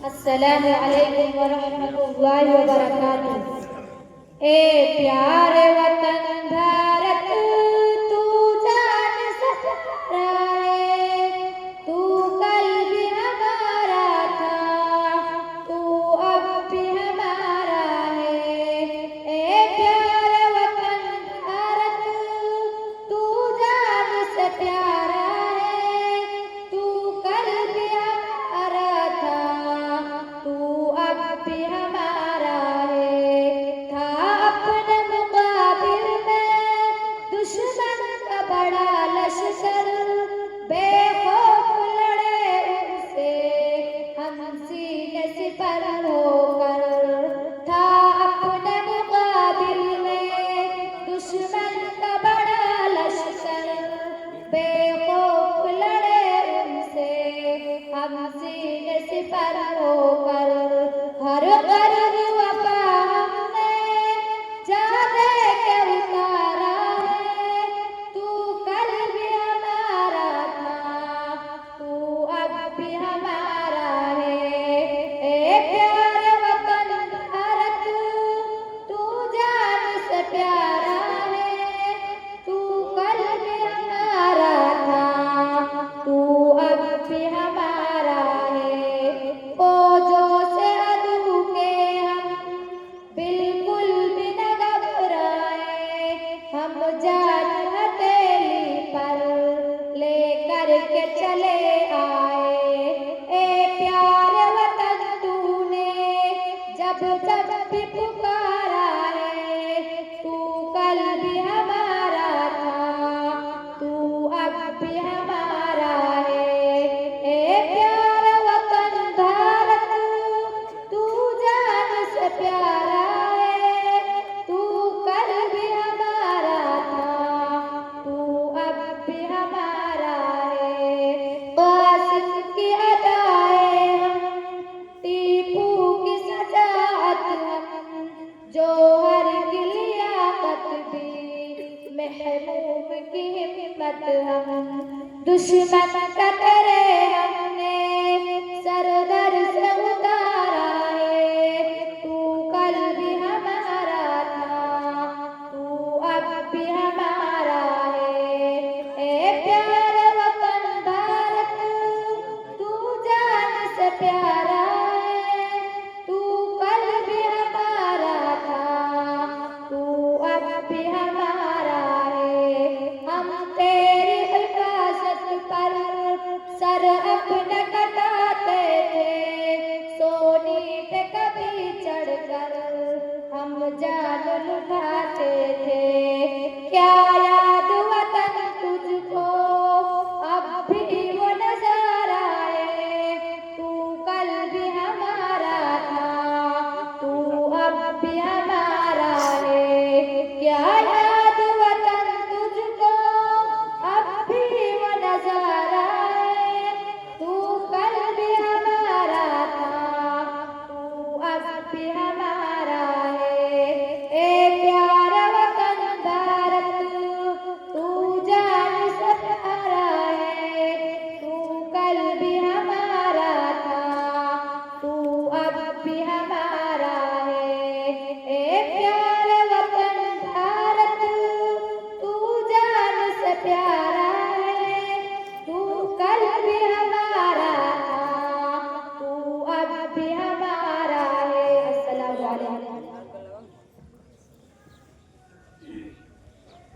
अस्सलामु अलैकुम वरहमतुल्लाहि वबरकातुहू। ए प्यारे वतन भारत, तू जान से प्यारा है, तू कल भी हमारा था, तू अब भी हमारा है। ए प्यारे वतन भारत, तू जान से प्यारा है, तू कल भी हमारा था, तू अब भी हमारा है। था अपने मुकाबिल में दुश्मन का बड़ा लश्कर, बेखौफ लड़े उनसे हम सीने सिपर होकर। था अपने मुकाबिल में दुश्मन का बड़ा लश्कर, बेखौफ लड़े उनसे हम सीने सिपर होकर। हर गर्व वफा हमने जा दे के उतारा है, तू कल भी हमारा था, तू अब भी हमारा है। ए प्यारे वतन भारत, तू जान से प्यारा है, तू कल भी हमारा था, तू अब भी हमारा है। फौजों से अदू के हम बिल्कुल भी न घबराए, हम जान हथेली पर लेकर के चले आए। ए प्यारे वतन, तूने जब जब भी पुकारा है, तू कल भी हमारा था, तू अब भी हमारा है। ए प्यारे वतन भारत, तू जान से प्यारा है, तू कल भी हमारा था, तू अब भी हमारा है। कासिम की अदाएं हम, टीपू की सजात हम, जौहर की लियाकत भी, महबूब की हिम्मत हम, दुश्मन का तेरे हम